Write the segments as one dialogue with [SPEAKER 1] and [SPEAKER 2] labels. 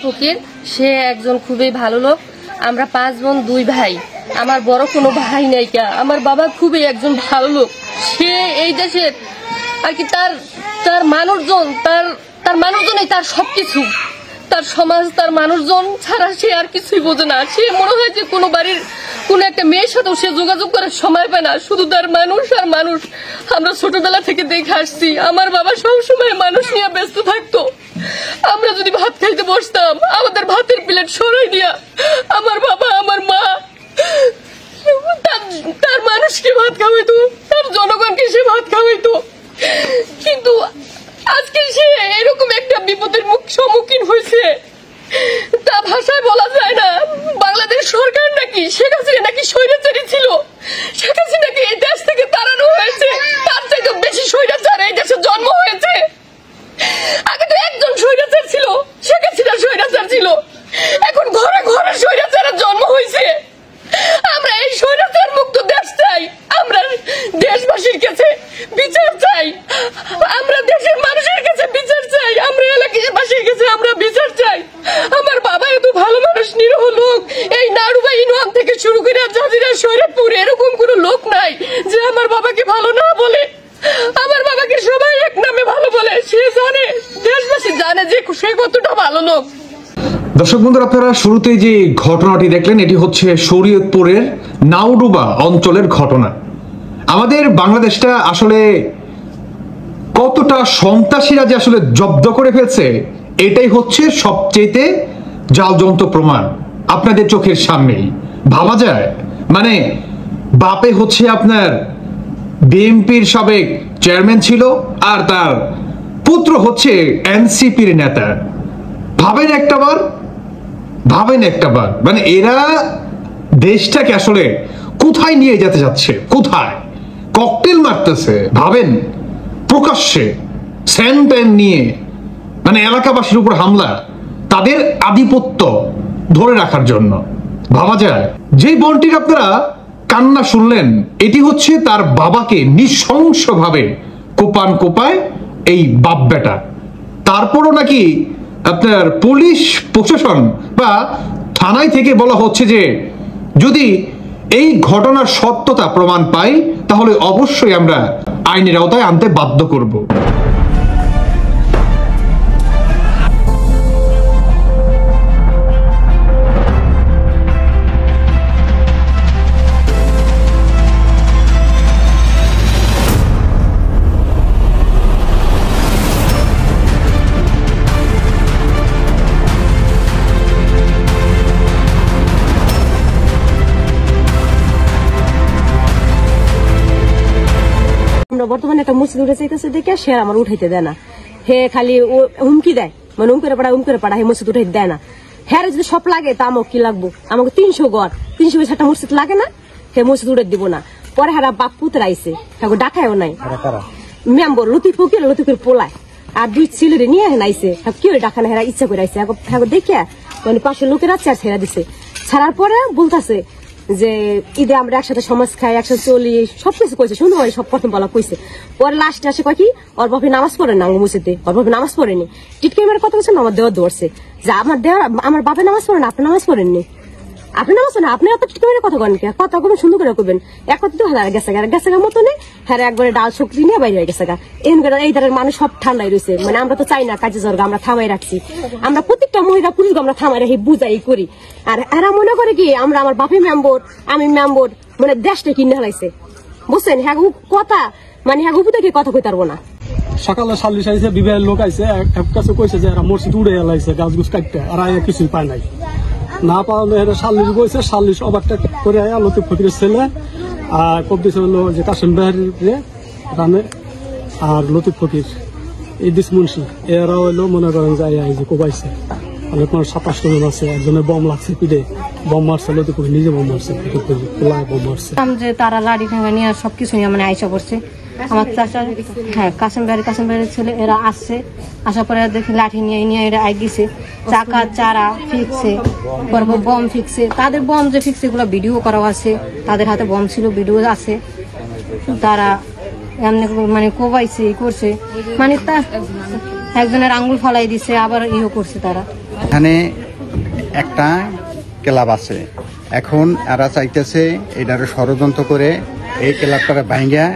[SPEAKER 1] ফকির সে একজন খুবই ভালো লোক। আমরা 5 বোন 2 ভাই, আমার বড় কোনো ভাই নাই কা। আমার বাবা খুবই একজন ভালো লোক। সে এই দেশের আর কি তার মানুষজন তার মানুষজনই তার সবকিছু, তার সমাজ, তার মানুষজন ছাড়া সে আর কিছুই বোঝে না। সে মনে হয় যে কোনো বাড়ির কোন একটা মেয়ের সাথেও সে যোগাযোগ করার সময় পায় না, শুধু তার মানুষ আর মানুষ। আমরা ছোটবেলা থেকে দেখে আসছি আমার বাবা সবসময় মানুষ নিয়ে ব্যস্ত থাকতো। আমরা যদি ভাত খাইতে বসতাম আমাদের ভাতের প্লেট সরাই দিয়া আমার বাবা আমার মা তার মানুষকে ভাত খাওয়াইতো, তার জনগণকে সে ভাত খাওয়াইতো। কিন্তু আজকে সে এরকম একটা বিপদের সম্মুখীন হয়েছে, তা ভাষায় বলা যায় না। বাংলাদেশ সরকার নাকি শেখ হাসিনা নাকি স্বৈরাচারী ছিল, শেখ হাসিনাকে এই দেশ থেকে তাড়ানো হয়েছে, তার চাইতে বেশি স্বৈরাচার এই দেশে জন্ম হয়েছে। আগে তো একজন স্বৈরাচার ছিল, শেখ হাসিনা স্বৈরাচার ছিল, এখন ঘরে ঘরে স্বৈরাচারের জন্ম হয়েছে। আমরা এই স্বৈরাচার মুক্ত দেশ চাই, আমরা দেশবাসীর কাছে বিচার চাই, আমরা দেশের মানুষের কাছে বিচার চাই, আমরা এলাকাবাসীর কাছে আমরা বিচার চাই। আমার বাবা এত ভালো মানুষ, নিরীহ লোক। এই নাড়ুবা ইউনিয়ন থেকে শুরু করে জাজিরা শরীয়তপুর এরকম কোনো লোক নাই যে আমার বাবাকে ভালো না বলে। আমার বাবাকে সবাই এক নামে ভালো বলে। সে জানে, দেশবাসী জানে যে সে কতটা ভালো লোক।
[SPEAKER 2] দর্শক বন্ধুরা, আপনারা শুরুতেই যে ঘটনাটি দেখলেন এটি হচ্ছে শরীয়তপুরের নাউডুবা অঞ্চলের ঘটনা। আমাদের বাংলাদেশটা আসলে কতটা সন্ত্রাসীরা যে আসলে জব্দ করে ফেলছে এটাই হচ্ছে সবচেয়ে জালজন্ত প্রমাণ। আপনাদের চোখের সামনেই ভাবা যায়, মানে বাপে হচ্ছে আপনার বিএনপির সাবেক চেয়ারম্যান ছিল আর তার পুত্র হচ্ছে এনসিপির নেতা। ভাবেন একটাবার মানে এরা দেশটাকে আসলে কোথায় নিয়ে যেতে যাচ্ছে, কোথায় ককটেল মারতেছে। ভাবেন প্রকাশ্যে স্যান্ডপেন নিয়ে, মানে এলাকাবাসীর উপর হামলা, তাদের আধিপত্য ধরে রাখার জন্য। ভাবা যায় যে বোনটির আপনারা কান্না শুনলেন এটি হচ্ছে তার বাবাকে নৃশংসভাবে কোপায় এই বাপ বেটা। তারপরও নাকি আপনার পুলিশ প্রশাসন বা থানায় থেকে বলা হচ্ছে যে যদি এই ঘটনার সত্যতা প্রমাণ পাই তাহলে অবশ্যই আমরা আইনের আওতায় আনতে বাধ্য করব।
[SPEAKER 3] আমরা বর্তমানে একটা মসজিদ উঠে চাইতেছে দেখে সে আমার উঠাইতে দেয় না। হে খালি হুমকি দেয়, মানে উম করে পাড়া হে মসজিদ উঠাইতে দেয় না। হ্যাঁ যদি সব লাগে তা আমাকে কি লাগবো, আমাকে 300 গড় 320 একটা মসজিদ লাগে না, হে মসজিদ উঠে দিব না। পরে হারা বাপ পুত্র আইসে, ঠাকুর ডাকায়ও নাই। মেম্বর লতিফের পোলায় আর 2 ছেলেরে নিয়ে আইসে, কেউ ডাকা না, হেরা ইচ্ছা করে আইসে। ঠাকুর দেখে মানে পাশের লোকেরা চেয়ার ছেড়া দিছে। ছাড়ার পরে বলতেছে যে ঈদে আমরা একসাথে সমাজ খাই, একসাথে চলি, সবকিছু কইছে সুন্দর, সব প্রথম বলা কইছে। পরে লাস্টে আসে কয় কি ওর বাপে নামাজ পড়ে না, মসজিদে ওর বাপে নামাজ পড়েনি। টিটকে মেরে কথা বলছে আমার দেওয়া ধরছে যে আমার বাপে নামাজ পড়ে না, আপনি নামাজ পড়েননি, আপনি নামাজ পড়েন, আপনি অত টিটকে মেরে কথা করেন, কথা কবেন সুন্দর করে করবেন। এক কথা তো হাজার গেছে মতো নেই, হ্যাঁ একবারে ডাল শক্তি নিয়ে বাইরে হয়ে গেছে। এই ধারের মানুষ সব ঠান্ডায় রয়েছে, মানে আমরা তো চাই না কাজে জর্গা, আমরা থামাই রাখছি। আমরা প্রত্যেকটা মহিলা পুরুষ আমরা থামাই রাখি, বুঝাই করি। আর এরা মনে করে কি আমরা আমার বাপি মেম্বর, আমি মেম্বর, মানে দেশটা কিনে হালাইছে, বুঝছেন। হ্যাঁ কথা মানে হ্যাঁ গুপুতাকে কথা কই পারবো না।
[SPEAKER 4] সকালে 40 আইসে, বিবাহের লোক আইসে, এক কাছে কইছে যে এরা মসজিদ উড়ে এলাইছে গাছ গুছ কাটতে, আর কিছুই পায় নাই। না পাওয়া 40 বইছে, 40 ওভারটেক করে আয়া লতিফ ফকিরের ছেলে আর কবদিস হলো যে কাসেম বাহারির রানে আর লতিফ ফকির ইদিস মুন্সি, এরা হইলো মনে করেন যে যে কোবাইছে। অনেক মানুষ 27 জন আছে, একজনের বম লাগছে পিঠে, বম মারছে লতিফ ফকির নিজে, বম মারছে পোলায়, বম মারছে।
[SPEAKER 5] যে তারা লাড়ি ঠেঙ্গা নিয়ে সবকিছু নিয়ে মানে আইসা করছে। আমার চাচা হ্যাঁ কাসেম বাড়ির ছেলে এরা আসছে, আসার পরে দেখি লাঠি নিয়ে এরা গেছে, চাকা চারা ফিকছে, বম ফিকছে। তাদের বম যে ফিকছে এগুলো ভিডিও করা আছে, তাদের হাতে বম ছিল, ভিডিও আছে। তারা এমনি মানে কোবাইছে, করছে, মানে তা একজনের আঙ্গুল ফালাই দিছে, আবার ইয়ে করছে তারা।
[SPEAKER 6] এখানে একটা ক্লাব আছে, এখন এরা চাইতেছে এটার ষড়যন্ত্র করে এই ক্লাবটা ভাঙ্গা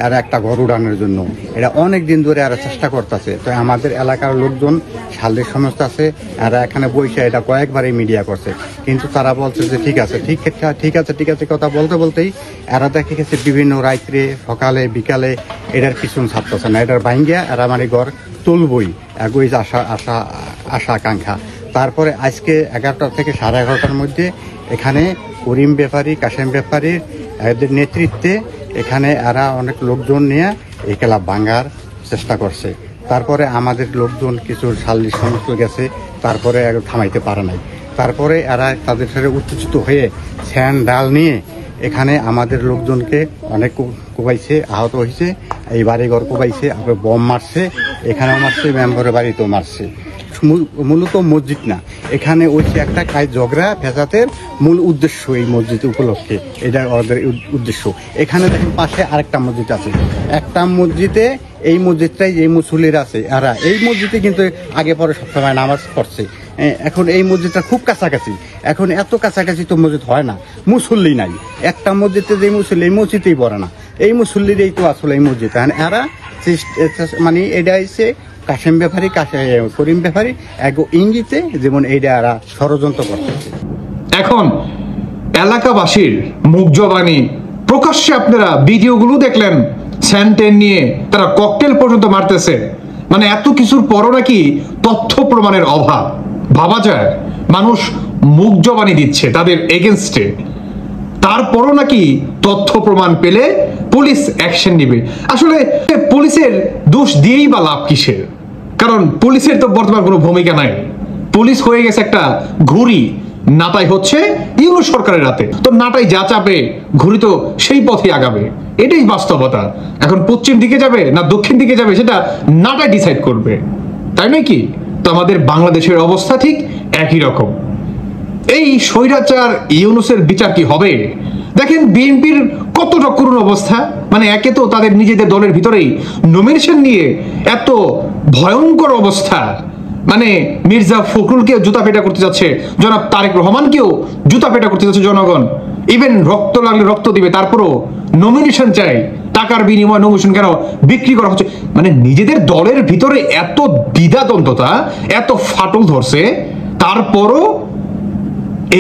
[SPEAKER 6] এরা একটা ঘর উড়ানোর জন্য। এটা অনেক দিন ধরে এরা চেষ্টা করতেছে। তো আমাদের এলাকার লোকজন সালের সংস্থা আছে, এরা এখানে বসে এটা কয়েকবারই মিডিয়া করছে, কিন্তু তারা বলছে যে ঠিক আছে ঠিক আছে কথা বলতে বলতেই এরা দেখে গেছে বিভিন্ন রাত্রে সকালে বিকালে এটার পিছন ছাড়তেছে না, এটার ভাঙ্গা এরা মানে ঘর তুলবই, এগোই আশা আকাঙ্ক্ষা। তারপরে আজকে 11টা থেকে 11:30টার মধ্যে এখানে করিম ব্যাপারী, কাশেম ব্যাপারীর এদের নেতৃত্বে এখানে এরা অনেক লোকজন নিয়ে এই ক্লাব ভাঙার চেষ্টা করছে। তারপরে আমাদের লোকজন কিছু সাল্লিশ সমস্ত গেছে, তারপরে থামাইতে পারে নাই। তারপরে এরা তাদের সাথে উত্তেজিত হয়ে স্যান্ড ডাল নিয়ে এখানে আমাদের লোকজনকে অনেক কোবাইছে, আহত হয়েছে, এই বাড়িঘর কোবাইছে, আবার বম মারছে, এখানেও মারছে, মেম্বারের বাড়িতেও মারছে। মূলত মসজিদ না, এখানে ওই একটা কাজ ঝগড়া ফেসাতের মূল উদ্দেশ্য এই মসজিদ উপলক্ষে, এটা ওদের উদ্দেশ্য। এখানে দেখেন পাশে আরেকটা মসজিদ আছে, একটা মসজিদে এই মসজিদটাই যে মুসল্লিরা আছে এরা এই মসজিদে কিন্তু আগে পরে সবসময় নামাজ পড়ছে। এখন এই মসজিদটা খুব কাছাকাছি, এখন এত কাছাকাছি তো মসজিদ হয় না, মুসল্লি নাই। একটা মসজিদে যে মুসল্লি এই মসজিদেই পড়ে না, এই মুসল্লিরই তো আসলে এই মসজিদ। এরা মানে এটা হচ্ছে কাশেম ব্যাপারী, করিম ব্যাপারী এক ইঙ্গিতে যেমন এইটা এরা ষড়যন্ত্র করতেছে।
[SPEAKER 2] এখন এলাকাবাসীর মুখ জবানি প্রকাশ্যে আপনারা ভিডিওগুলো দেখলেন, স্যান্টেন নিয়ে তারা ককটেল পর্যন্ত মারতেছে। মানে এত কিছুর পরও নাকি তথ্য প্রমাণের অভাব। ভাবা যায় মানুষ মুখ জবানি দিচ্ছে তাদের এগেনস্টে, তারপরও নাকি তথ্য প্রমাণ পেলে পুলিশ অ্যাকশন নিবে। আসলে পুলিশের দোষ দিয়েই বা লাভ কিসের? কারণ পুলিশের তো বর্তমান কোনো ভূমিকা নাই। পুলিশ হয়ে গেছে একটা ঘুড়ি, নাটাই হচ্ছে ইউনূস সরকারের হাতে। তো নাটাই যা চাপে ঘুড়ি তো সেই পথে আগাবে, এটাই বাস্তবতা। এখন পশ্চিম দিকে যাবে না দক্ষিণ দিকে যাবে সেটা নাটাই ডিসাইড করবে, তাই নয় কি? তো আমাদের বাংলাদেশের অবস্থা ঠিক একই রকম। এই স্বৈরাচার ইউনূসের বিচার কি হবে? দেখেন বিএনপির কতটা করুণ অবস্থা। মানে একে তো তাদের নিজেদের দলের ভিতরেই নমিনেশন নিয়ে এত ভয়ঙ্কর অবস্থা, মানে মির্জা ফখরুলকে জুতা পেটা করতে যাচ্ছে, জনাব তারেক রহমানকেও জুতা পেটা করতে যাচ্ছে জনগণ। ইভেন রক্ত লাগলে রক্ত দিবে, তারপরও নমিনেশন চাই, টাকার বিনিময়ে নমিনেশন কেন বিক্রি করা হচ্ছে। মানে নিজেদের দলের ভিতরে এত দ্বিধাদ্বন্দ্বতা, এত ফাটল ধরছে, তারপরও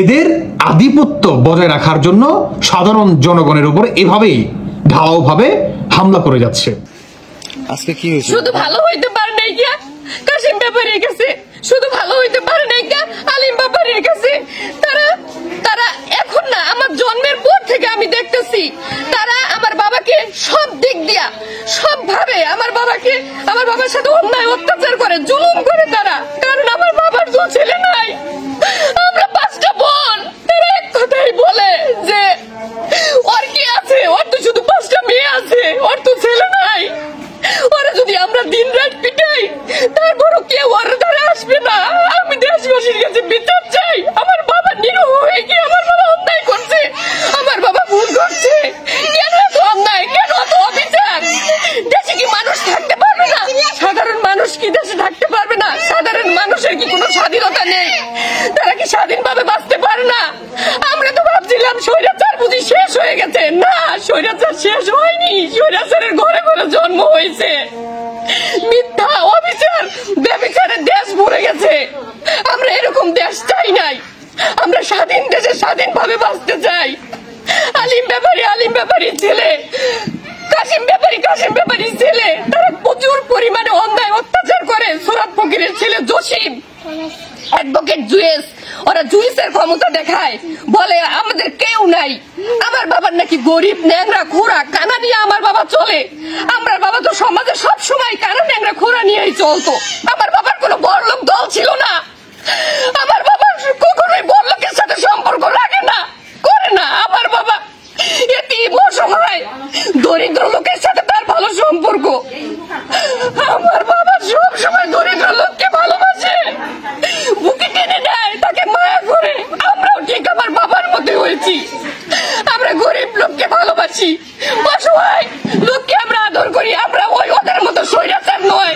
[SPEAKER 2] এদের আধিপত্য বজায় রাখার জন্য সাধারণ জনগণের উপর এভাবেই ঢালাওভাবে হামলা করে যাচ্ছে।
[SPEAKER 6] আজকে কি হয়েছে?
[SPEAKER 1] শুধু ভালো হইতে পারে নাই গিয়া কাশিম ব্যাপারীর কাছে, শুধু ভালো হইতে পারে নাই গিয়া আলিম ব্যাপারীর কাছে। তারা এখন না, আমার জন্মের পর থেকে আমি দেখতেছি তারা আমার বাবাকে সব দিক দিয়া সব ভাবে আমার বাবার সাথে অন্যায় অত্যাচার করে, জুলুম করে তারা। কারণ আমার বাবার তো ছেলে নাই, আমরা 5টা বোন। তারা এক কথাই বলে যে ওর কি আছে, ওর তো শুধু 5টা মেয়ে আছে, ওর তো ছেলে নাই। ওরা যদি আমরা দিন রাত পিটাই তারপরও কেউ ওর ধরে আসবে না। আমি দেশবাসীর কাছে বিচার চাই। আমার বাবা নিরীহ হয়ে গিয়ে আমার বাবা অন্যায় করছে, আমার বাবা ভুল করছে। কেন এত অন্যায়, কেন এত অবিচার? দেশে কি মানুষ থাকতে পারবে না? সাধারণ মানুষ কি দেশে থাকতে পারবে না? সাধারণ মানুষের কি কোনো স্বাধীনতা নেই? তারা কি স্বাধীনভাবে বাঁচতে পারে না? আমরা তো ভাবছিলাম স্বৈরাচার বুঝি শেষ হয়ে গেছে। না, স্বৈরাচার শেষ হয়নি, স্বৈরাচারের ঘরে ঘরে জন্ম হয়েছে। মিথ্যা, অবিচার, ব্যভিচারের দেশ ভরে গেছে। আমরা এরকম দেশ চাই নাই, আমরা স্বাধীন দেশে স্বাধীনভাবে বাঁচতে চাই। আলিম ব্যাপারীর ছেলে, কাশিম ব্যাপারীর ছেলে, তারা প্রচুর পরিমাণে অন্যায় অত্যাচার করে। সুরাত ফকিরের ছেলে জসিম, অ্যাডভোকেট জুয়েস, ওরা জুয়েসের ক্ষমতা দেখায়, বলে আমাদের কেউ নাই। আমার বাবার নাকি গরিব, ন্যাংরা, খোঁড়া, কানা নিয়ে আমার বাবা চলে। আমার বাবা তো সমাজে সব সময় কানা, ন্যাংরা, খোঁড়া নিয়েই চলতো। আমার বাবার কোনো বড়লোক দল ছিল না। আমার বাবা কখনোই বড়লোকের সাথে সম্পর্ক রাখে না, করে না। আমার বাবা এতিম, অসহায়, দরিদ্র লোকের সাথে তার ভালো সম্পর্ক। আমার বাবা সব সময় দরিদ্র লোককে ভালোবাসে, বুকে টেনে নেয়, তাকে মায়া করে। আমরাও ঠিক আমার বাবার মতো হয়েছি। আমরা গরিব লোককে ভালোবাসি, অসহায় লোককে আমরা আদর করি। আমরা ওই ওদের মতো স্বৈরাচার নয়।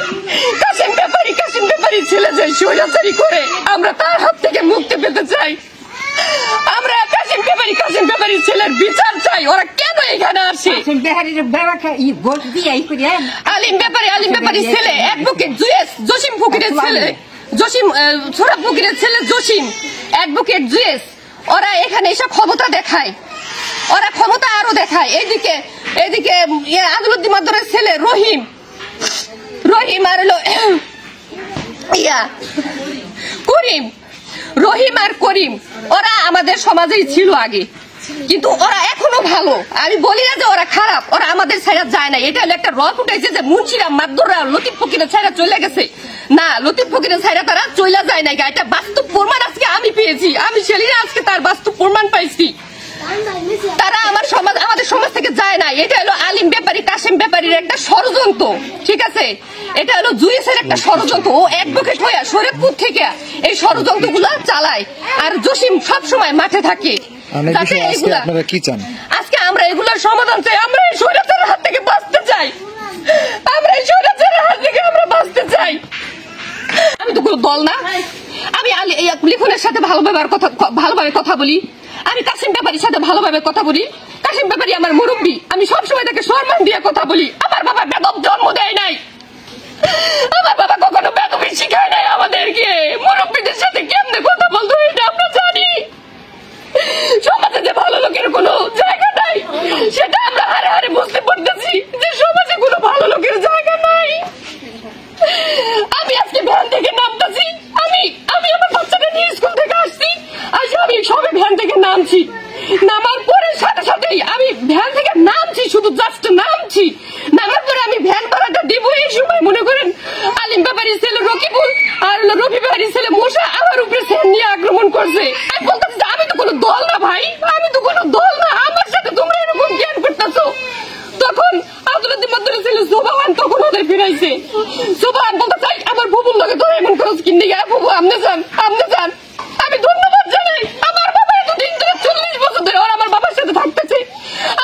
[SPEAKER 1] কাশিম ব্যাপারী ছেলে যে স্বৈরাচারী করে, আমরা তার হাত থেকে মুক্তি পেতে চাই। আমরা কাশিম ব্যাপারীর ছেলের বিচার চাই। ওরা কেন এখানে আসে? আলিম ব্যাপারীর ছেলে অ্যাডভোকেট জসিম ফকিরের ছেলে সোহরাব ফকিরের ছেলে জসিম অ্যাডভোকেট জুয়েস, ওরা এখানে এসব ক্ষমতা দেখায়, ওরা ক্ষমতা আরো দেখায়। এইদিকে আজলুদ্দিন মাদরের ছেলে রহিম আর হলো রহিম আর করিম, ওরা আমাদের সমাজেই ছিল আগে, কিন্তু ওরা এখনো ভালো। আমি বলি না যে ওরা খারাপ, ওরা আমাদের ছাড়া যায় না। এটা হলো একটা রথ উঠেছে যে মুন্সিরা মাদুররা লতিফ ফকিরের ছাড়া চলে গেছে। না, লতিফ ফকিরের ছাড়া তারা চলে যায় না। এটা বাস্তব প্রমাণ আজকে আমি পেয়েছি। আমি সেলিনা আজকে তার বাস্তব প্রমাণ পাইছি। তারা আমাদের সমাজ থেকে যায় না। এটা হলো আলিম ব্যাপারী কাশিম ব্যাপারীর একটা ষড়যন্ত্র, ঠিক আছে? এটা হলো জুয়েসের একটা ষড়যন্ত্র। ও অ্যাডভোকেট হয়ে শরীয়তপুর থেকে এই ষড়যন্ত্র গুলা চালায়, আর জসিম সবসময় মাঠে থাকে। আজকে আমরা এগুলোর সমাধান চাই। আমরা এই স্বৈরাচারের হাত থেকে বাঁচতে চাই। আমি তো কোনো দল না। আমি লিখনের সাথে ভালোভাবে কথা বলি। আমি কাশিম ব্যাপারীর সাথে ভালোভাবে কথা বলি। কাশিম ব্যাপারী আমার মুরব্বী, আমি সবসময় তাকে সম্মান দিয়ে কথা বলি। আমার বাবা বেদব জন্ম দেয় নাই, আমার বাবা কখনো বেদবি শিখায় নাই আমাদেরকে। মুরব্বীদের সাথে কেমনে কথা বলতো এটা আমরা জানি। সমাজে যে ভালো লোকের কোনো জায়গা নাই সেটা আমরা হারে হারে বুঝতে পারতেছি যে সমাজে কোনো ভালো লোকের জায়গা নাই। আমি আজকে ভ্যান থেকে নামতেছি, আমি আমার বাচ্চাটা নিয়ে স্কুল থেকে আসছি, আমি সবে ভ্যান থেকে নামছি। নামার পরে সাথে সাথেই আমি ভ্যান থেকে নামছি, শুধু জাস্ট নামছি। নামার পরে আমি ভ্যান ভাড়াটা দিব। এই সময় মনে করেন আলিম ব্যাপারীর ছেলে রকিবুল আর রবি ব্যাপারীর ছেলে মোশা আমার উপরে সেন নিয়ে আক্রমণ করছে। আমি বলতেছি যে আমি তো কোনো দল না ভাই, আমি তো কোনো দল না, আমার সাথে তোমরা এরকম জ্ঞান করতেছো। তখন আজলুদ্দিন মাদরের ছেলে সুবহান তখন ওদের ফিরাইছে। সুবহান বলতে চাই আমার বুবুর লগে তো এমন খরচ কিনে গিয়ে বুবু আপনি যান। আমি ধন্যবাদ জানাই। আমার বাবা এতদিন ধরে 40 বছর ধরে ওর আমার বাবার সাথে থাকতেছে।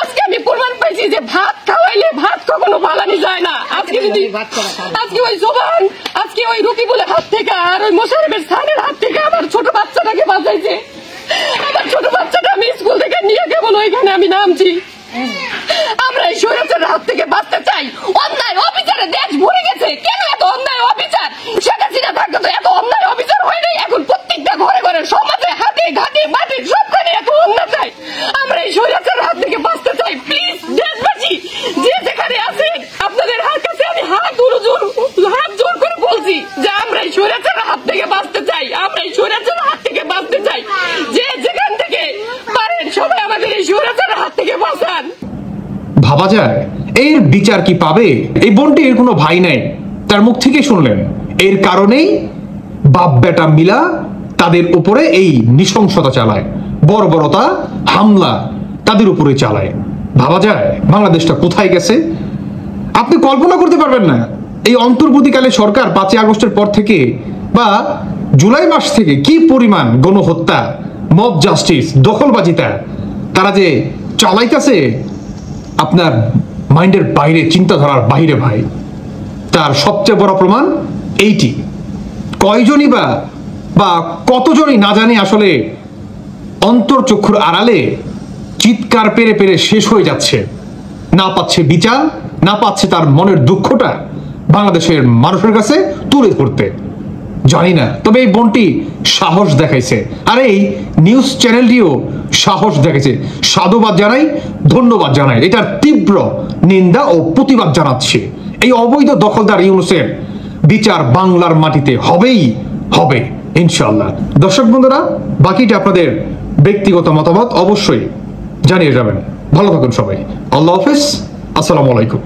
[SPEAKER 1] আজকে আমি প্রমাণ পাইছি যে ভাত খাওয়াইলে ভাত কখনো পালানি যায় না। আজকে ওই সুবহান আজকে ওই রকিবুলের হাত থেকে আর ওই মোশাররফের সানের হাত থেকে আমার ছোট বাচ্চাটাকে বাঁচাইছে। আমার ছোট বাচ্চাটা আমি স্কুল থেকে নিয়ে কেবল ওইখানে আমি নামছি। আমরা এই স্বৈরাচারের হাত থেকে বাঁচতে চাই। অন্যায় অবিচারে দেশ ভরে গেছে। কেন এত অন্যায় অবিচার? শেখ হাসিনা থাকতে তো এত অন্যায় অবিচার হয় নাই। এখন প্রত্যেকটা ঘরে ঘরে সমাজে হাতে ঘাটে মাঠে সবখানে এত অন্যায় চাই। আমরা এই স্বৈরাচারের হাত থেকে বাঁচতে চাই। প্লিজ দেশবাসী যে যেখানে আছেন আপনাদের কাছে আমি হাত জোর করে বলছি যে আমরা এই স্বৈরাচারের হাত থেকে বাঁচতে চাই। যে যেখান থেকে পারেন সবাই আমাদের এই স্বৈরাচারের হাত থেকে বাঁচান।
[SPEAKER 2] ভাবা যায় এর বিচার কি পাবে? এই বোনটির কোনো ভাই নাই, তার মুখ থেকে শুনলেন। এর কারণেই বাপ বেটা মিলা তাদের উপরে এই নৃশংসতা চালায়, বর্বরতা হামলা তাদের উপরে চালায়। ভাবা যায় বাংলাদেশটা কোথায় গেছে? আপনি কল্পনা করতে পারবেন না এই অন্তর্বর্তীকালে সরকার 5 আগস্টের পর থেকে বা জুলাই মাস থেকে কি পরিমাণ গণহত্যা, মব জাস্টিস, দখলবাজিতা তারা যে চালাইতেছে আপনার মাইন্ডের বাইরে, চিন্তাধারার বাইরে ভাই। তার সবচেয়ে বড় প্রমাণ এইটি। কয়জনই বা কতজনই না জানি আসলে অন্তর্চক্ষুর আড়ালে চিৎকার পেরে পেরে শেষ হয়ে যাচ্ছে, না পাচ্ছে বিচার, না পাচ্ছে তার মনের দুঃখটা বাংলাদেশের মানুষের কাছে তুলে ধরতে। জানি না, তবে এই বোনটি সাহস দেখাইছে, আর এই নিউজ চ্যানেলটিও সাহস দেখাইছে। সাধুবাদ জানাই, ধন্যবাদ জানাই। এটার তীব্র নিন্দা ও প্রতিবাদ জানাচ্ছি। এই অবৈধ দখলদার ইউনূসের বিচার বাংলার মাটিতে হবেই হবে ইনশাআল্লাহ। দর্শক বন্ধুরা, বাকিটা আপনাদের ব্যক্তিগত মতামত অবশ্যই জানিয়ে যাবেন। ভালো থাকুন সবাই। আল্লাহ হাফেজ, আসসালামু আলাইকুম।